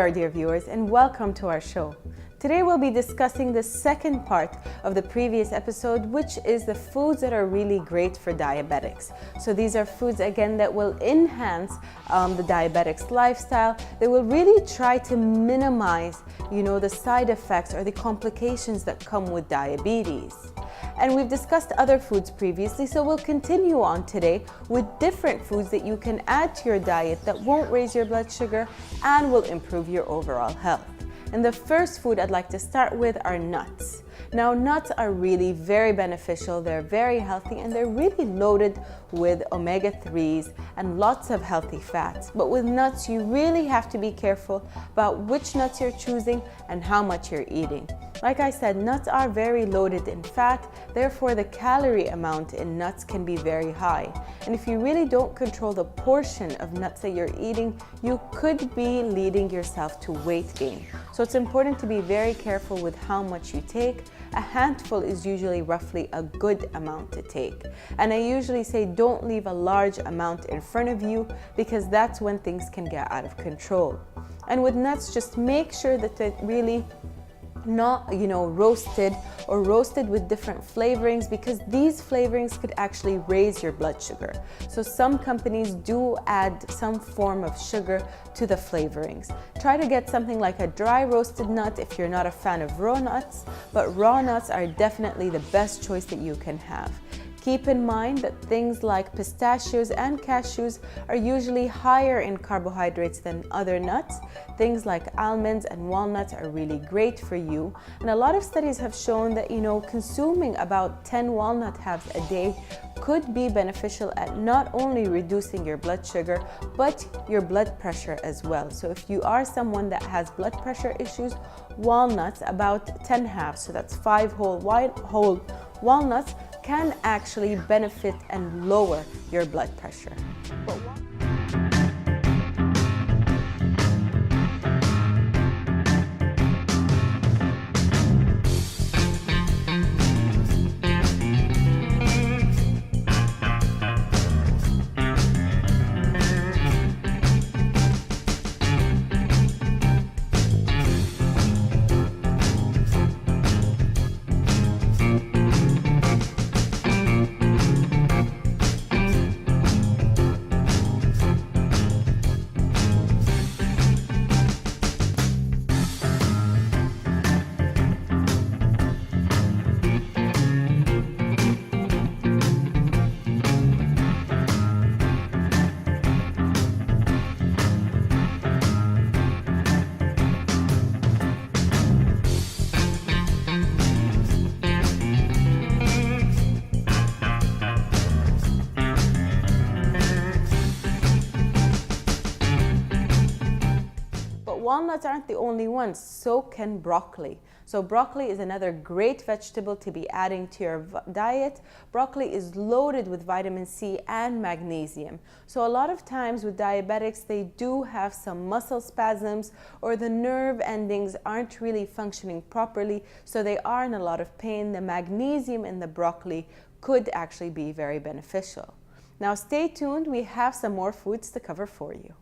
our dear viewers, and welcome to our show. Today we'll be discussing the second part of the previous episode, which is the foods that are really great for diabetics. So these are foods, again, that will enhance the diabetic's lifestyle. They will really try to minimize, the side effects or the complications that come with diabetes. And we've discussed other foods previously, so we'll continue on today with different foods that you can add to your diet that won't raise your blood sugar and will improve your overall health. And the first food I'd like to start with are nuts. Now, nuts are really very beneficial, they're very healthy, and they're really loaded with omega-3s and lots of healthy fats. But with nuts, you really have to be careful about which nuts you're choosing and how much you're eating. Like I said, nuts are very loaded in fat, therefore the calorie amount in nuts can be very high. And if you really don't control the portion of nuts that you're eating, you could be leading yourself to weight gain. So it's important to be very careful with how much you take. A handful is usually roughly a good amount to take. And I usually say don't leave a large amount in front of you because that's when things can get out of control. And with nuts, just make sure that they're really not roasted or roasted with different flavorings, because these flavorings could actually raise your blood sugar. So some companies do add some form of sugar to the flavorings. Try to get something like a dry roasted nut if you're not a fan of raw nuts, but raw nuts are definitely the best choice that you can have. Keep in mind that things like pistachios and cashews are usually higher in carbohydrates than other nuts. Things like almonds and walnuts are really great for you. And a lot of studies have shown that, consuming about 10 walnut halves a day could be beneficial at not only reducing your blood sugar, but your blood pressure as well. So if you are someone that has blood pressure issues, walnuts, about 10 halves, so that's 5 whole walnuts, can actually benefit and lower your blood pressure. Walnuts aren't the only ones, so can broccoli. So broccoli is another great vegetable to be adding to your diet. Broccoli is loaded with vitamin C and magnesium. So a lot of times with diabetics, they do have some muscle spasms or the nerve endings aren't really functioning properly, so they are in a lot of pain. The magnesium in the broccoli could actually be very beneficial. Now stay tuned, we have some more foods to cover for you.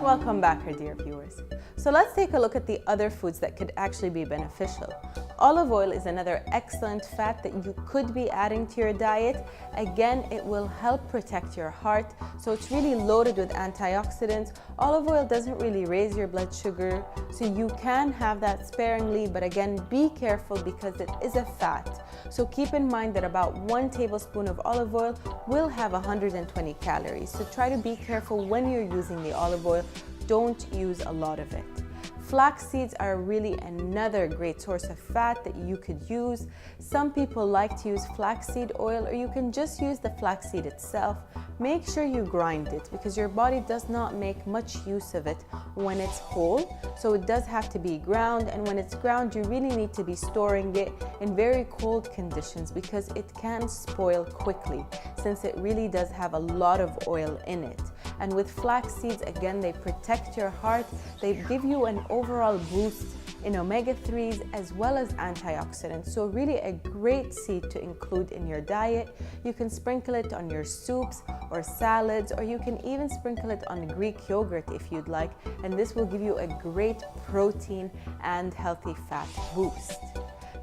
Welcome back, our dear viewers. So let's take a look at the other foods that could actually be beneficial. Olive oil is another excellent fat that you could be adding to your diet. Again, it will help protect your heart, so it's really loaded with antioxidants. Olive oil doesn't really raise your blood sugar, so you can have that sparingly, but again, be careful because it is a fat. So keep in mind that about 1 tablespoon of olive oil will have 120 calories. So try to be careful when you're using the olive oil. Don't use a lot of it. Flax seeds are really another great source of fat that you could use. Some people like to use flaxseed oil, or you can just use the flaxseed itself. Make sure you grind it because your body does not make much use of it when it's whole. So it does have to be ground, and when it's ground, you really need to be storing it in very cold conditions because it can spoil quickly since it really does have a lot of oil in it. And with flax seeds, again, they protect your heart. They give you an overall boost in omega-3s as well as antioxidants. So really a great seed to include in your diet. You can sprinkle it on your soups or salads, or you can even sprinkle it on Greek yogurt if you'd like. And this will give you a great protein and healthy fat boost.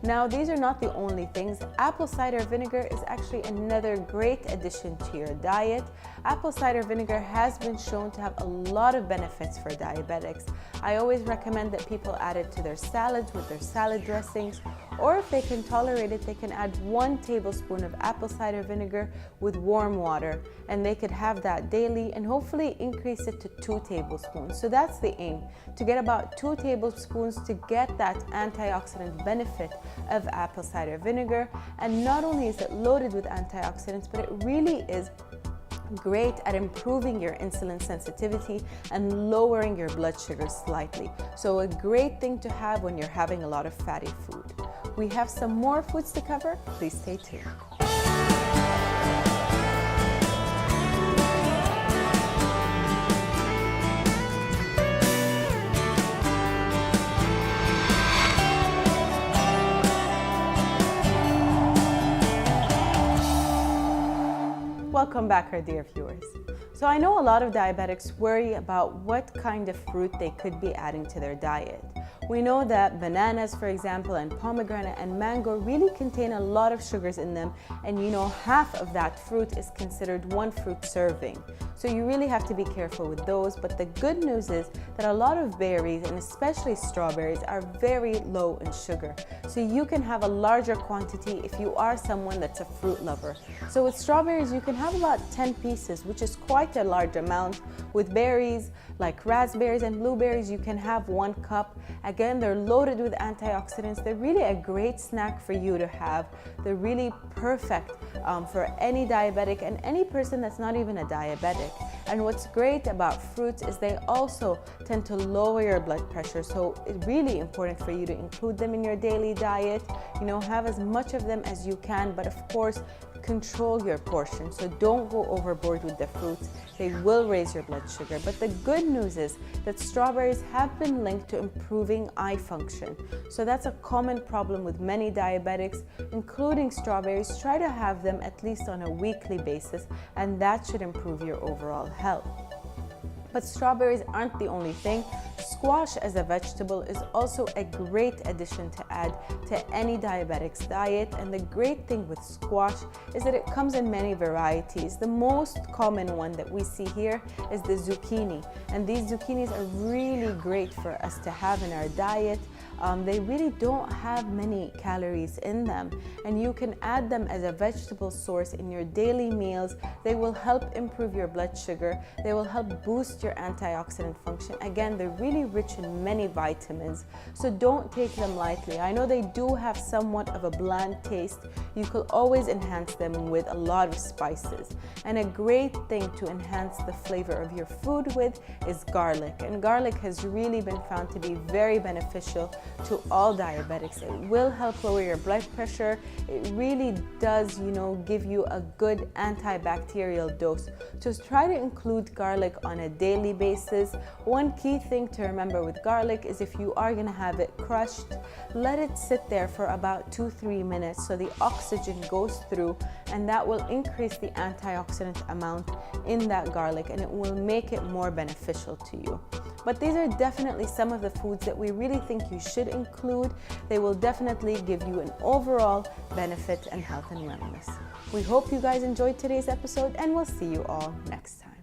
Now, these are not the only things. Apple cider vinegar is actually another great addition to your diet. Apple cider vinegar has been shown to have a lot of benefits for diabetics. I always recommend that people add it to their salads with their salad dressings, or if they can tolerate it, they can add 1 tablespoon of apple cider vinegar with warm water, and they could have that daily and hopefully increase it to 2 tablespoons. So that's the aim, to get about 2 tablespoons to get that antioxidant benefit of apple cider vinegar. And not only is it loaded with antioxidants, but it really is great at improving your insulin sensitivity and lowering your blood sugar slightly. So a great thing to have when you're having a lot of fatty food. We have some more foods to cover. Please stay tuned. Welcome back, our dear viewers. So I know a lot of diabetics worry about what kind of fruit they could be adding to their diet. We know that bananas, for example, and pomegranate and mango really contain a lot of sugars in them, and half of that fruit is considered 1 fruit serving. So you really have to be careful with those. But the good news is that a lot of berries, and especially strawberries, are very low in sugar. So you can have a larger quantity if you are someone that's a fruit lover. So with strawberries, you can have about 10 pieces, which is quite a large amount. With berries like raspberries and blueberries, you can have 1 cup. Again, they're loaded with antioxidants. They're really a great snack for you to have. They're really perfect for any diabetic and any person that's not even a diabetic. And what's great about fruits is they also tend to lower your blood pressure. So it's really important for you to include them in your daily diet. Have as much of them as you can, but of course, control your portion. So don't go overboard with the fruits. They will raise your blood sugar. But the good news is that strawberries have been linked to improving eye function. So that's a common problem with many diabetics, including strawberries. Try to have them at least on a weekly basis, and that should improve your overall health. But strawberries aren't the only thing. Squash as a vegetable is also a great addition to add to any diabetic's diet. And the great thing with squash is that it comes in many varieties. The most common one that we see here is the zucchini. And these zucchinis are really great for us to have in our diet. They really don't have many calories in them, and you can add them as a vegetable source in your daily meals. They will help improve your blood sugar. They will help boost your antioxidant function. Again, they're really rich in many vitamins, so don't take them lightly. I know they do have somewhat of a bland taste. You could always enhance them with a lot of spices. And a great thing to enhance the flavor of your food with is garlic. And garlic has really been found to be very beneficial to all diabetics. It will help lower your blood pressure. It really does, give you a good antibacterial dose. Just try to include garlic on a daily basis. One key thing to remember with garlic is if you are going to have it crushed, let it sit there for about 2-3 minutes so the oxygen goes through, and that will increase the antioxidant amount in that garlic, and it will make it more beneficial to you. But these are definitely some of the foods that we really think you should include. They will definitely give you an overall benefit and health and wellness. We hope you guys enjoyed today's episode, and we'll see you all next time.